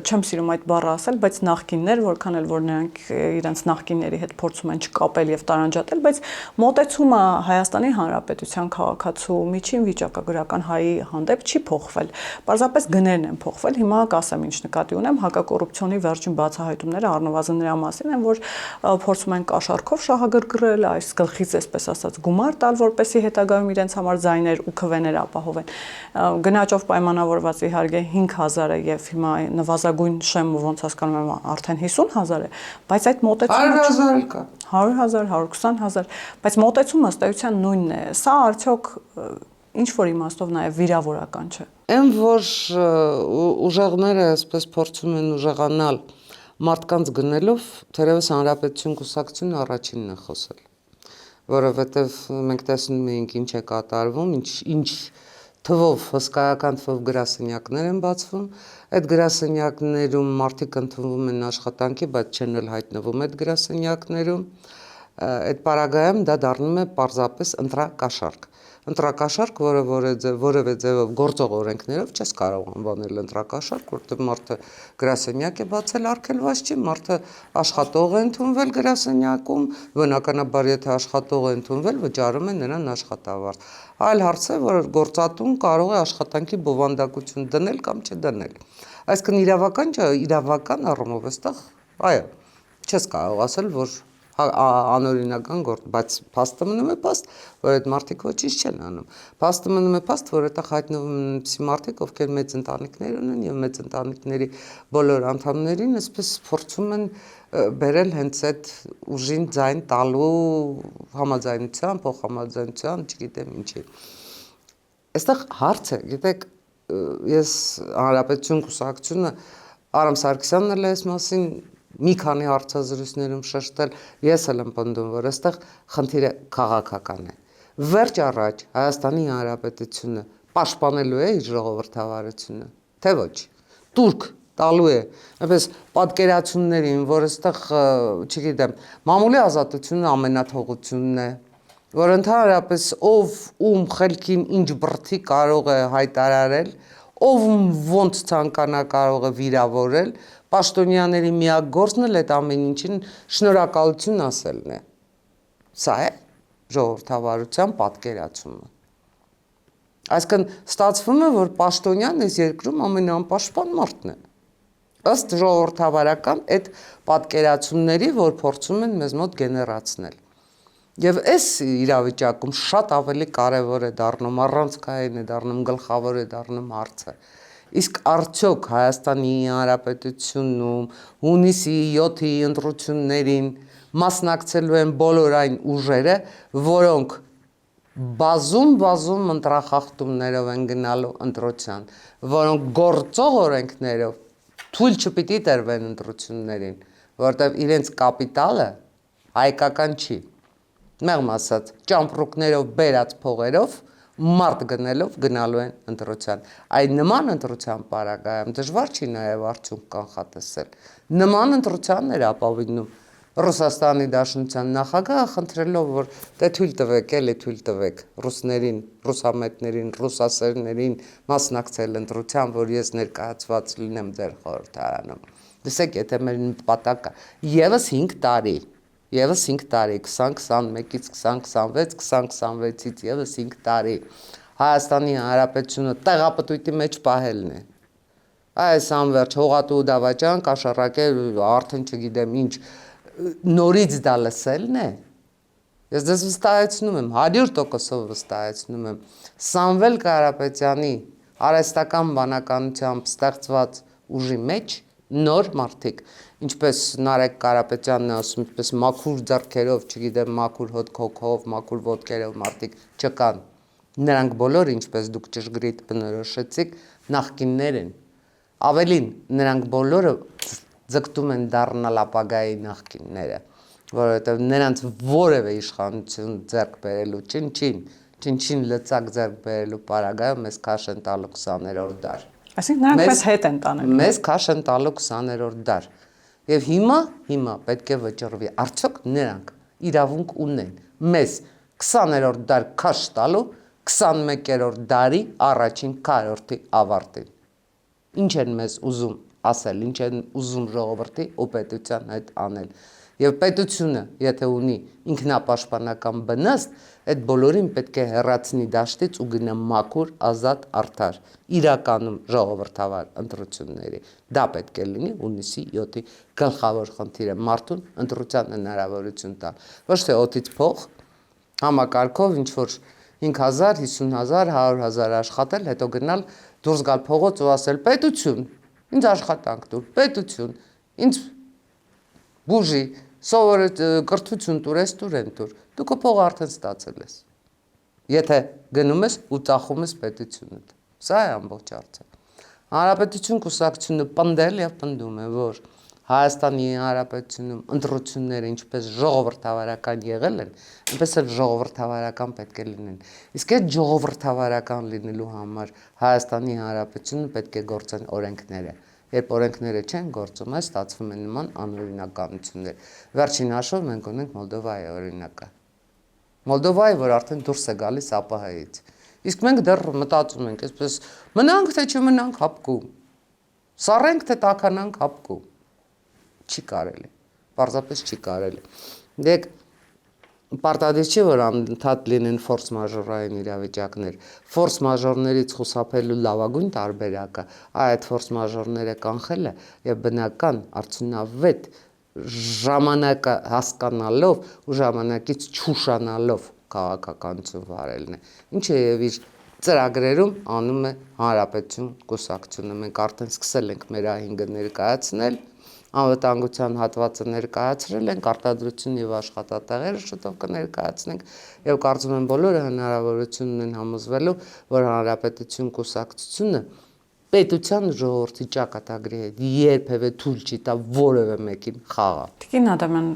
Speaker 1: չեմ սիրում այդ բառը ասել, բայց նախկիններ, որքան էլ որ նրանք իրենց նախկինների հետ փորձում են չկապել եւ տարանջատել, բայց մոտեցումը Հայաստանի Հանրապետության քաղաքացու միջին վիճակագրական հայի հանդեպ չի փոխվել։ Պարզապես գներն են փոխվել։ Հիմա կասեմ ինչ նկատի ունեմ, հակակոռուպցիոնի վերջին բացահայտումները առնվազն նրա մասին են, որ փորձում են կաշառքով շահագրգռել, այս գլխից այսպես ասած գումար տալ, որպեսզի հետագայում իրենց համար ձայներ ու քվեներ ապահովեն։ Գնաճով պայմանավորված իհարկե 5,000 է եւ հիմա նվազագույն շեմը ոնց հասկանում եմ արդեն 50,000 է, բայց այդ մոտեցումը
Speaker 2: 100,000 կա։
Speaker 1: 100,000, 120,000, բայց մոտեցումը ըստ էության նույնն է։ Սա արդյոք ինչ որ իմաստով նաեւ վիրավորական չէ։
Speaker 2: Այն որ ուժեղները այսպես փորձում են ուժեղանալ մարդկանց գնելով, թերևս Հանրապետություն կուսակցությունը առաջինն է խոսել, որովհետեւ մենք տեսնում ենք ինչ է կատարվում, ինչ թվով, հսկայական թվով գրասենյակներ են բացվում, այդ գրասենյակներում մարդիկ ընդունվում են աշխատանքի, բայց չեն էլ հայտնվում այդ գրասենյակներում, այդ պարագայում դա դառնում է պարզապես ընտրակաշառք, ընտրակաշարք, որևէ ձևով գործող օրենքներով չես կարող անվանել ընտրակաշարք, որտեղ մարդը գրասենյակ է բացել, արգելված չի, մարդը աշխատող է ընդունվել գրասենյակում, բնականաբար եթե աշխատող է ընդունվել, վճարում է նրան աշխատավարձ։ Այլ հարց է, որ գործատուն կարող է աշխատանքի բովանդակություն դնել կամ չդնել։ Այսինքն իրավական առումով էստեղ, այո, չես կարող ասել, որ անօրինական գործ, բայց փաստը մնում է փաստ, որ այդ մարդիկ ոչինչ չեն անում։ Փաստը մնում է փաստ, որ այդտեղ հայտնվում են այնպիսի մարդիկ, ովքեր մեծ ընտանիքներ ունեն եւ մեծ ընտանիքների բոլոր անդամներին այսպես փորձում են բերել հենց այդ ուժին ձայն տալու համաձայնության, փոխհամաձայնության, չգիտեմ ինչի։ Այստեղ հարց է, գիտեք, ես Հանրապետություն կուսակցությունը Արամ Սարգսյանն էլ է այս մասին մի քանի հարցազրույցներում շեշտել, ես էլ եմ պնդում, որ այստեղ խնդիրը քաղաքական է։ Վերջ առաջ Հայաստանի Հանրապետությունը պաշտպանելու է իր ժողովրդավարությունը, թե ոչ։ Տուրք տալու է, այնպես պատկերացումներին, որ այստեղ, չգիտեմ, մամուլի ազատությունը ամենաթողությունն է, որ ընդհանրապես ով ում խելքին ինչ բրդի կարող է հայտարարել, ով ոնց ցանկանա կարող է վիրավորել, պաշտոնյաների միակ գործն էլ այդ ամեն ինչին շնորհակալություն ասելն է։ Սա է ժողովրդավարության պատկերացումը։ Այսինքն ստացվում է, որ պաշտոնյան այս երկրում ամենաանպաշտպան մարդն է։ Ըստ ժողովրդավարական այդ պատկերացումների, որ փորձում են մեզ մոտ գեներացնել։ Եվ այս իրավիճակում շատ ավելի կարևոր է դառնում, առանցքային է դառնում, գլխավոր է դառնում հարցը։ Իսկ արդյոք Հայաստանի Հանրապետությունում հունիսի 7-ի ընտրություններին մասնակցելու են բոլոր այն ուժերը, որոնք բազում ընտրախախտումներով են գնալու ընտրության, որոնք գործող օրենքներով թույլ չպիտի տրվեն ընտրություններին, որտեղ իրենց կապիտալը հայկական չի։ Մեղմ ասած, ճամպրուկներով բերած փողերով մարդ գնելով գնալու են ընտրության։ Այդ նման ընտրության պարագայում դժվար չի նաև արդյունք կանխատեսել։ Նման ընտրությաններ ապավինում Ռուսաստանի Դաշնության նախագահը խնդրելով, որ դե թույլ տվեք, էլի թույլ տվեք ռուսներին, ռուսամետներին, ռուսասերներին մասնակցել ընտրության, որ ես ներկայացված լինեմ ձեր խորհրդարանում։ Տեսեք, եթե մեր նպատակը եւս 5 տարի, 2021-ից 2026, 2026-ից եւս 5 տարի Հայաստանի Հանրապետությունը տեղապտույտի մեջ պահելն է։ Այս անվերջ հողատու դավաճան, կաշառակել, արդեն չգիտեմ ինչ, նորից դա լսելն է։ Ես դες վստահեցնում եմ, 100%-ով վստահեցնում եմ, Սամվել Կարապետյանի արհեստական բանականությամբ ստեղծված ուժի մեջ նոր մարդիկ, ինչպես Նարեկ Կարապետյանն ասում, ինչպես մաքուր ձեռքերով, չգիտեմ, մաքուր հոտ-քոքով, մաքուր ոտքերով մարդիկ չկան։ Նրանք բոլորը, ինչպես դուք ճշգրիտ բնորոշեցիք, նախկիններ են։ Ավելին, նրանք բոլորը ձգտում են դառնալ ապագայի նախկինները, որովհետև նրանց որևէ իշխանություն ձեռք բերելու չինչին լծակ ձեռք բերելու պարագայում մեզ քաշ են տալու 20-րդ դար։
Speaker 1: Այսինքն նրանք մեզ հետ են տանել։
Speaker 2: Մեզ քաշ են տալու 20-րդ դար։ Եվ հիմա պետք է վճռվի։ Արդյոք նրանք իրավունք ունեն մեզ 20-րդ դար քաշ տալու 21-րդ դարի առաջին քառորդի ավարտին։ Ինչ են մեզ ուզում ասել, ինչ են ուզում ժողովրդի ու պետության հետ անել։ Եվ պետությունը, եթե ունի ինքնապաշտպանական բնաստ, այդ բոլորին պետք է հեռացնի դաշտից ու գնա մաքուր, ազատ, արդար, իրականում ժողովրդավար ընտրությունների։ Դա պետք է լինի հունիսի 7-ի գլխավոր խնդիրը մարդուն ընտրության հնարավորություն տալ։ Ոչ թե օդից փող, համակարգով ինչ որ 5000, 50000, 100,000 աշխատել, հետո գնալ դուրս գալ փողոց ու ասել պետություն, ինձ աշխատանք տուր, պետություն, ինձ բուժի, կրթություն տուր, ես տուր են տուր, դու քո փողը արդեն ստացել ես, եթե գնում ես ու ծախում ես պետությունդ, սա է ամբողջ հարցը։ Հանրապետություն կուսակցությունը պնդել և պնդում է, որ Հայաստանի Հանրապետությունում ընտրությունները ինչպես ժողովրդավարական եղել են, այնպես էլ ժողովրդավարական պետք է լինեն։ Իսկ այդ ժողովրդավարական լինելու համար Հայաստանի Հանրապետությունը պետք է գործեն օրենքները։ Երբ օրենքները չեն գործում, ստացվում են նման անօրինականություններ։ Վերջին հաշվով մենք ունենք Մոլդովայի օրինակը։ Մոլդովայի, որ արդեն դուրս է գալիս ԱՊՀ-ից։ Իսկ մենք դեռ մտածում ենք, այսպես մնանք թե չմնանք հապկու։ Սառենք թե տաքանանք հապկու։ Չի կարելի։ Պարզապես չի կարելի։ Դեք պարտադիր չի, որ անդադ լինեն ֆորս մաժորային իրավիճակներ։ Ֆորս մաժորներից խուսափելու լավագույն տարբերակը այդ ֆորս մաժորները կանխելը եւ բնական արդյունավետ ժամանակը հասկանալով ու ժամանակից չուշանալով քաղաքականություն վարելն է։ Ինչը եւ իր ծրագրերում անում է Հանրապետություն կուսակցությունը։ Մենք արդեն սկսել ենք մեր ահինգը ներկայացնել, անվտանգության հատվածը ներկայացրել ենք, արտադրություն եւ աշխատատեղերը շուտով կներկայացնենք եւ կարծում եմ բոլորը հնարավորություն ունեն համոզվելու, որ Հանրապետություն կուսակցությունը պետության ժողովրդի ճակատագրի հետ երբևէ թույլ չի տա որևէ մեկին խաղալ։
Speaker 1: Տիկին Ադամյան,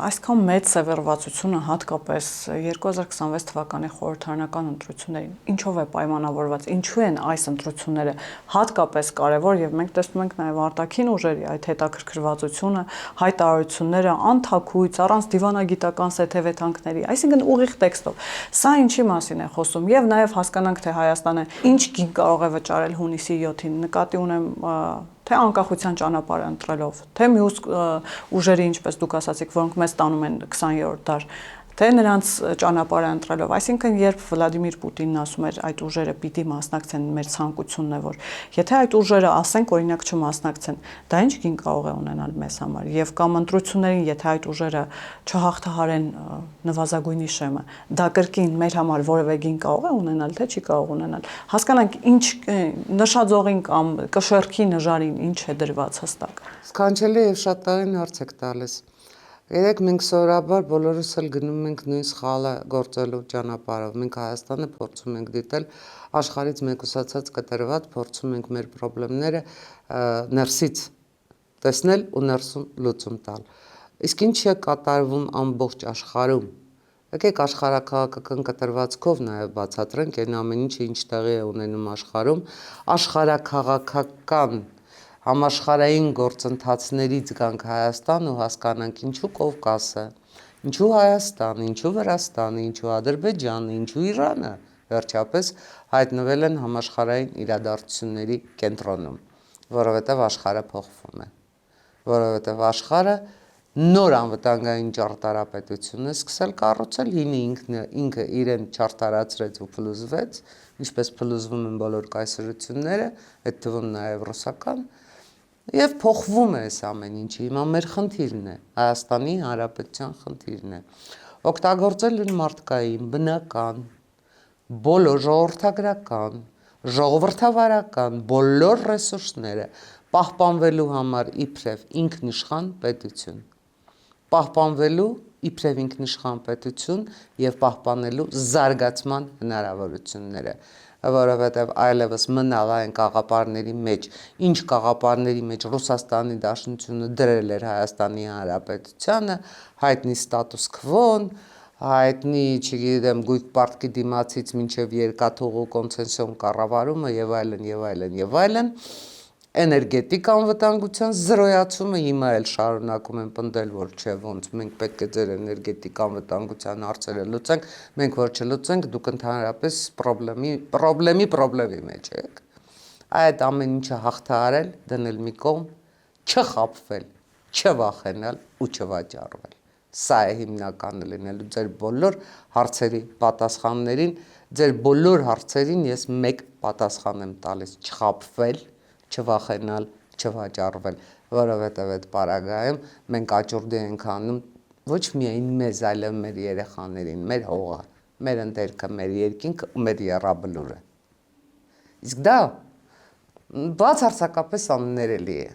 Speaker 1: այսքան մեծ սևեռվածությունը հատկապես 2026 թվականի խորհրդարանական ընտրություններին ինչով է պայմանավորված, ինչու են այս ընտրությունները հատկապես կարևոր եւ մենք տեսնում ենք նաեւ արտաքին ուժերի այդ հետաքրքրվածությունը, հայտարարությունները անթաքույց, առանց դիվանագիտական սեթևեթանքների, այսինքն ուղիղ տեքստով։ Սա ինչի մասին է խոսում եւ նաեւ հասկանանք թե Հայաստանը ինչ գին կարող է վճարել հունիսի 7-ին, նկատի ունեմ թե անկախության ճանապարհը ընտրելով, թե մյուս ուժերի, ինչպես դուք ասացիք, որոնք մեզ տանում են 20-րդ դար, թե նրանց ճանապարհը ընտրելով, այսինքն երբ Վլադիմիր Պուտինն ասում էր այդ ուժերը պիտի մասնակցեն, մեր ցանկությունն է, որ եթե այդ ուժերը ասենք օրինակ չմասնակցեն, դա ինչ գին կարող է ունենալ մեզ համար, եւ կամ ընտրություններին, եթե այդ ուժերը չհաղթահարեն նվազագույնի շեմը, դա կրկին մեր համար որևէ գին կարող է ունենալ, թե չի կարող ունենալ։ Հասկանանք ինչ նշաձողին կամ կշեռքի նժարին ինչ է դրված հստակ։
Speaker 2: Սքանչելի եւ շատ տարին հարց եք տալիս։ Երեք մենք սովորաբար բոլորս էլ գնում ենք նույն սխալը գործելու ճանապարհով։ Մենք Հայաստանը փորձում ենք դիտել աշխարհից մեկուսացած կտրված, փորձում ենք մեր խնդիրները ներսից տեսնել ու ներսում լուծում տալ։ Իսկ ինչ է կատարվում ամբողջ աշխարհում։ Եկեք աշխարհակաղակական կտրվածքով նաև բացատրենք այն ամեն ինչը ինչ տեղի է ունենում աշխարհում, աշխարհակաղակական համաշխարհային գործընթացներից գանք Հայաստան ու հասկանանք ինչու Կովկասը, ինչու Հայաստանը, ինչու Վրաստանը, ինչու Ադրբեջանը, ինչու Իրանը վերջապես հայտնվել են համաշխարհային իրադարձությունների կենտրոնում, որովհետև աշխարհը փոխվում է, որովհետև աշխարհը նոր անվտանգային ճարտարապետությունը սկսել կառուցել, ինքը իրեն ճարտարացրեց ու փլուզվեց, ինչպես փլուզվում են բոլոր կայսրությունները, այդ թվում նաև ռուսական, եւ փոխվում է այս ամեն ինչը։ Հիմա մեր խնդիրն է, Հայաստանի Հանրապետության խնդիրն է։ Օգտագործել են մարդկային, բնական, բոլոր ժողովրդագրական, ժողովրդավարական բոլոր ռեսուրսները պահպանվելու համար իբրև ինքնիշխան պետություն, պահպանվելու իբրև ինքնիշխան պետություն եւ պահպանելու զարգացման հնարավորությունները, որովհետեւ այլևս մնալ այն կաղապարների մեջ, ինչ կաղապարների մեջ Ռուսաստանի Դաշնությունը դրել էր Հայաստանի Հանրապետությանը, հայտնի ստատուս քվոն, հայտնի, չգիտեմ, գույք պարտքի դիմացից մինչև երկաթուղու կոնցեսիոն կառավարումը եւ այլն եւ այլն եւ այլն, էներգետիկ անվտանգության զրոյացումը հիմա էլ շարունակում են պնդել, որ չէ, ոնց մենք պետք է ձեր էներգետիկ անվտանգության հարցերը լուծենք, մենք որ չլուծենք, դուք ընդհանրապես պրոբլեմի մեջ եք։ Այդ ամեն ինչը հաղթահարել, դնել մի կողմ, չխաբվել, չվախենալ ու չվաճառվել։ Սա է հիմնականը լինելու ձեր բոլոր հարցերի պատասխաններին, ձեր բոլոր հարցերին ես մեկ պատասխան եմ տալիս՝ չխաբվել, չվախենալ, չվաճառվել, որովհետև այդ պարագայում մենք աճուրդի ենք անում ոչ միայն մեզ, այլև մեր երեխաներին, մեր հողը, մեր ընտերքը, մեր երկինքը ու մեր եռաբլուրը։ Իսկ դա բացարձակապես աններելի է։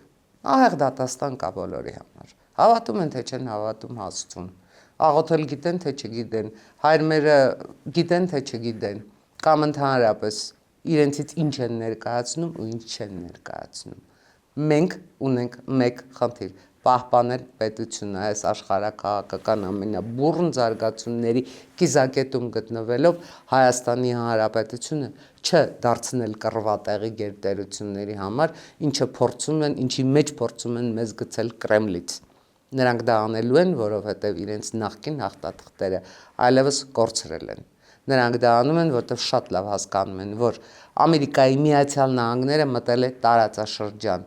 Speaker 2: Ահեղ դատաստան կա բոլորի համար։ Հավատում են, թե չեն հավատում, հասցուն։ Աղոթել գիտեն, թե չգիտեն, հայրմերը գիտեն, թե չգիտեն, կամ ընդհանրապես իրենցից ինչ են ներկայացնում ու ինչ չեն ներկայացնում։ Մենք ունենք մեկ խնդիր՝ պահպանել պետությունը, այս աշխարհակաղակական ամենաբուռն զարգացումների կիզակետում գտնվելով Հայաստանի Հանրապետությունը չդարձնել կռվատեղի գերտերությունների համար, ինչի մեջ փորձում են մեզ գցել Կրեմլից։ Նրանք դա անելու են, որովհետև իրենց նախկին հաղթաթղթերը այլևս կորցրել են։ Նրանք դա անում են, որովհետև շատ լավ հասկանում են, որ Ամերիկայի Միացյալ Նահանգները մտել է տարածաշրջան։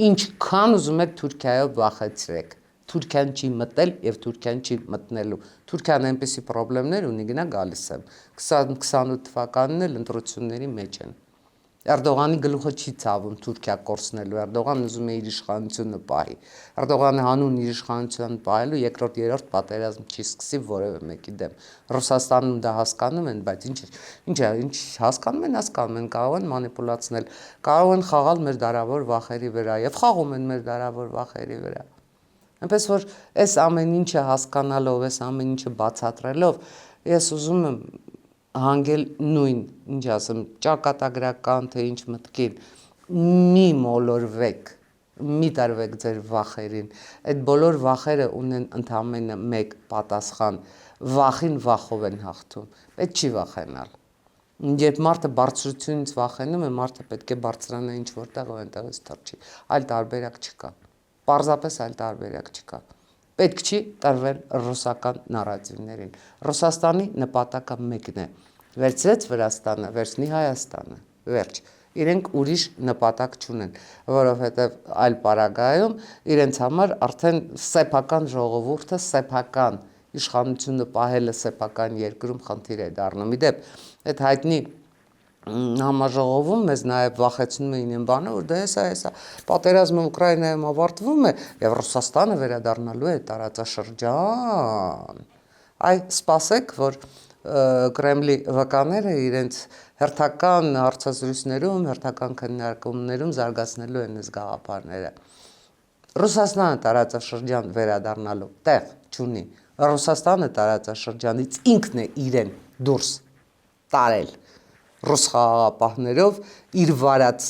Speaker 2: Ինչքան ուզում եք Թուրքիայով վախեցրեք։ Թուրքիան չի մտել եւ Թուրքիան չի մտնելու։ Թուրքիան այնպիսի խնդիրներ ունի, գնա գալիս եմ։ 2028 թվականին էլ ընտրությունների մեջ են։ Էրդողանի գլուխը չի ցավում Թուրքիա կորցնելու։ Էրդողանն ուզում է իր իշխանությունը պահի։ Էրդողանը հանուն իր իշխանության պահելու երկրորդ, երրորդ պատերազմ չի սկսի որևէ մեկի դեմ։ Ռուսաստանում դա հասկանում են, բայց ինչ հասկանում են, կարող են մանիպուլացնել, կարող են խաղալ մեր դարավոր վախերի վրա եւ խաղում են մեր դարավոր վախերի վրա։ Այնպես որ այս ամեն ինչը հասկանալով, այս ամեն ինչը բացատրելով, ես ուզում եմ հանգել նույն, ինչ ասեմ, ճակատագրական թե ինչ մտքին, մի մոլորվեք, մի տարվեք ձեր վախերին, այդ բոլոր վախերը ունեն ընդամենը մեկ պատասխան, վախին վախով են հաղթում, պետք չի վախենալ, երբ մարդը բարձրությունից վախենում է, մարդը պետք է բարձրանա ինչ որտեղ ու այնտեղից թռչի, այլ տարբերակ չկա, պարզապես այլ տարբերակ չկա, պետք չի տրվել ռուսական նարատիվներին, Ռուսաստանի նպատակը մեկն է, վերցրեց Վրաստանը, վերցնի Հայաստանը, վերջ, իրենք ուրիշ նպատակ չունեն, որովհետև այլ պարագայում իրենց համար արդեն սեփական ժողովուրդը, սեփական իշխանությունը պահելը սեփական երկրում խնդիր է դառնում, իդեպ, այդ հայտնի համաժողովում մեզ նաև վախեցնում էին այն բանը, որ դա հեսա, պատերազմը Ուկրաինայում ավարտվում է եւ Ռուսաստանը վերադառնալու է տարածաշրջան, այ սպասեք, որ Կրեմլի վկաները իրենց հերթական հարցազրույցներում, հերթական քննարկումներում զարգացնելու են այս գաղափարները։ Ռուսաստանը տարածաշրջան վերադառնալու տեղ չունի։ Ռուսաստանը տարածաշրջանից ինքն է իրեն դուրս տարել ռուս խաղաղապահներով իր վարած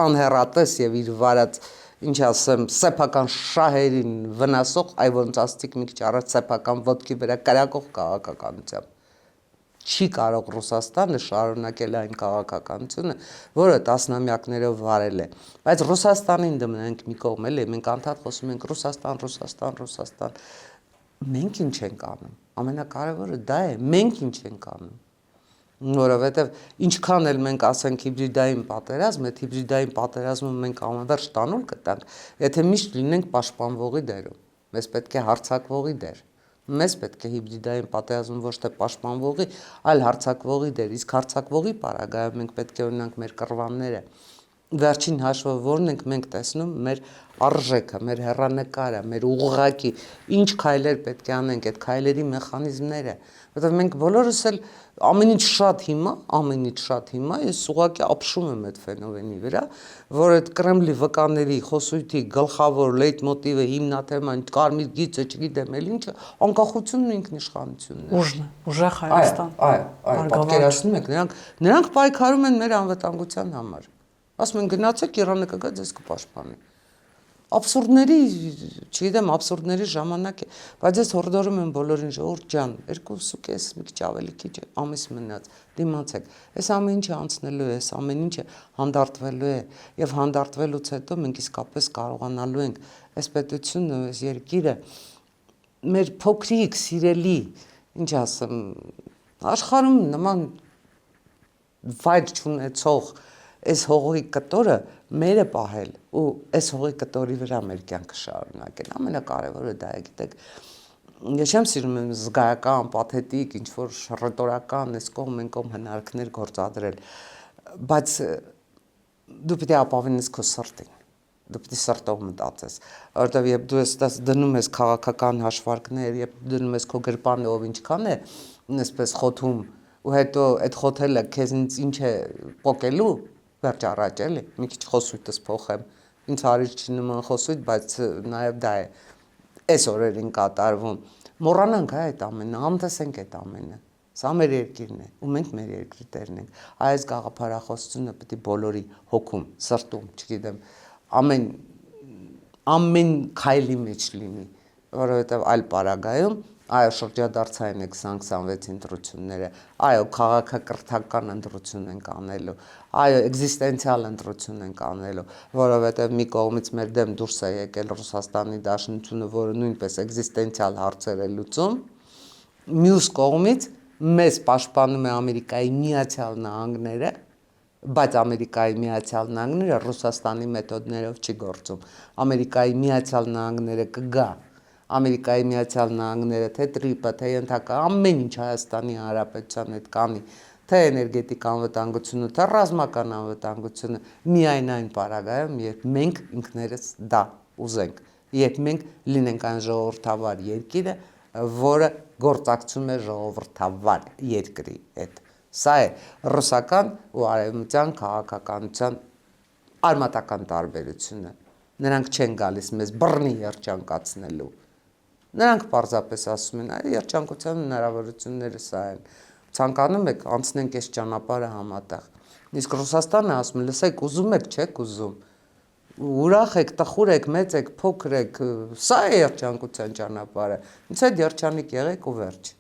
Speaker 2: անհեռատես եւ իր վարած ինչ ասեմ, սեփական շահերին վնասող, այ ոնց աստիկ մի քիչ առաջ սեփական ոտքի վրա կրակող քաղաքականությամբ։ Չի կարող Ռուսաստանը շարունակել այն քաղաքականությունը, որը տասնամյակներով վարել է։ Բայց Ռուսաստանին դմնենք մի կողմ էլի, մենք անդադ խոսում ենք Ռուսաստան։ Մենք ինչ ենք անում։ Ամենակարևորը դա է, մենք ինչ ենք անում։ Որովհետև ինչքան էլ մենք ասենք հիբրիդային պատերազմ, այդ հիբրիդային պատերազմը մենք անվերջ տանուլ կտանք, եթե միշտ լինենք պաշտպանվողի դերում, մեզ պետք է հարձակվողի դեր, մեզ պետք է հիբրիդային պատերազմ ոչ թե պաշտպանվողի, այլ հարձակվողի դեր, իսկ հարձակվողի պարագայում մենք պետք է ունենանք մեր կռվանները, վերջին հաշվով որն ենք մենք տեսնում մեր արժեքը, մեր հեռանկարը, մեր ուղղակի, ինչ քայլեր պետք է անենք, այդ քայլերի մեխանիզմները, որովհետև մենք բոլորս էլ ամեն ինչ շատ հիմա, ես ուղղակի ապշում եմ այդ ֆենոմենի վրա, որ այդ Կրեմլի վկաների խոսույթի գլխավոր լեյտմոտիվը, հիմնաթեման, կարմիր գիծը, չգիտեմ էլ ինչը, անկախությունն ու ինքնիշխանությունն է։
Speaker 1: Ուժն է, ուժեղ Հայաստան։
Speaker 2: Այո, պատկերացնում եք, նրանք պայքարում են մեր անվտանգության համար։ Ասում են գնացեք Իրանը կգա ձեզ կպաշտպանի։ Աբսուրդների, չգիտեմ, աբսուրդների ժամանակ է, բայց ես հորդորում եմ բոլորին ժողովուրդ ջան, 2.5 մի քիչ ավելի քիչ ամիս մնաց, դիմացեք։ Այս ամեն ինչը անցնելու է, այս ամեն ինչը հանդարտվելու է եւ հանդարտվելուց հետո մենք իսկապես կարողանալու ենք այս պետությունը, այս երկիրը մեր փոքրիկ, սիրելի, ինչ ասեմ, աշխարհում նման վայր չունեցող այս հողի կտորը մերը պահել ու այս հողի կտորի վրա մեր կյանքը շարունակել, ամենակարևորը դա է, գիտեք, ես չեմ սիրում եմ զգայական, պաթետիկ, ինչ-որ ռետորական, այս կողմ են կողմ հնարքներ գործադրել, բայց դու պիտի ապավինես քո սրտին, դու պիտի սրտով մտածես, որովհետև երբ դու ես դնում ես քաղաքական հաշվարկներ, երբ դնում ես քո գրպանը ով ինչքան է, այսպես խոթում, ու հետո այդ խոթելը քեզնից ինչ է պոկելու, վերջ առաջ էլի, մի քիչ խոսույթս փոխեմ, ինձ հարիր չի նման խոսույթ, բայց նաև դա է, այս օրերին կատարվում, մոռանանք այդ ամենը, համտեսենք այդ ամենը, սա մեր երկիրն է, ու մենք մեր երկրի տերն ենք, այս գաղափարախոսությունը պետք է բոլորի հոգում, սրտում, չգիտեմ, ամեն քայլի մեջ լինի, որովհետև այլ պարագայում Այո, շրջադարձային եք 26 ընտրությունները, այո, քաղաքակրթական ընտրություն ենք անելու, այո, էգզիստենցիալ ընտրություն ենք անելու, որովհետև մի կողմից մեր դեմ դուրս է եկել Ռուսաստանի Դաշնությունը, որը նույնպես էգզիստենցիալ հարցեր է լուծում, մյուս կողմից մեզ պաշտպանում է Ամերիկայի Միացյալ Նահանգները, բայց Ամերիկայի Միացյալ Նահանգները Ռուսաստանի մեթոդներով չի գործում, Ամերիկայի Միացյալ Նահանգները կգա, Ամերիկայի Միացյալ Նահանգները թե տրիպը, թե ենթակա ամեն ինչ Հայաստանի Հանրապետության հետ կանի, թե էներգետիկ անվտանգությունը, թե ռազմական անվտանգությունը, միայն այն պարագայում, երբ մենք ինքներս դա ուզենք, երբ մենք լինենք այն ժողովրդավար երկիրը, որը գործակցում է ժողովրդավար երկրի հետ։ Սա է ռուսական ու արևմտյան քաղաքականության արմատական տարբերությունը։ Նրանք չեն գալիս մեզ բռնի երջանկացնելու։ Նրանք պարզապես ասում են, այ երջանկության հնարավորությունները սա են։ Ցանկանում եք անցնենք այս ճանապարհը համատեղ։ Իսկ Ռուսաստանը ասում է, լսեք, ուզում եք, չեք ուզում։ Ուրախ եք, տխուր եք, մեծ եք, փոքր եք, սա է երջանկության ճանապարհը։ Ինձ հետ երջանիկ եղեք ու վերջ։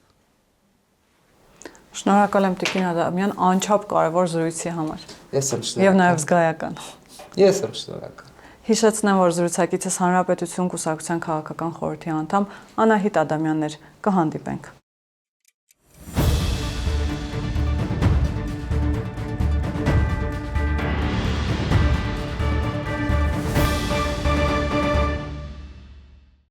Speaker 1: Շնորհակալ եմ Տիկին Ադամյան անչափ կարևոր զրույցի համար։
Speaker 2: Ես եմ շնորհակալ։
Speaker 1: Եվ նաև զգայական։
Speaker 2: Ես եմ շնորհակալ։
Speaker 1: Հիշեցնեմ, որ զրուցակիցս Հանրապետություն կուսակցության քաղաքական խորհրդի անդամ Անահիտ Ադամյանն էր։ Կհանդիպենք։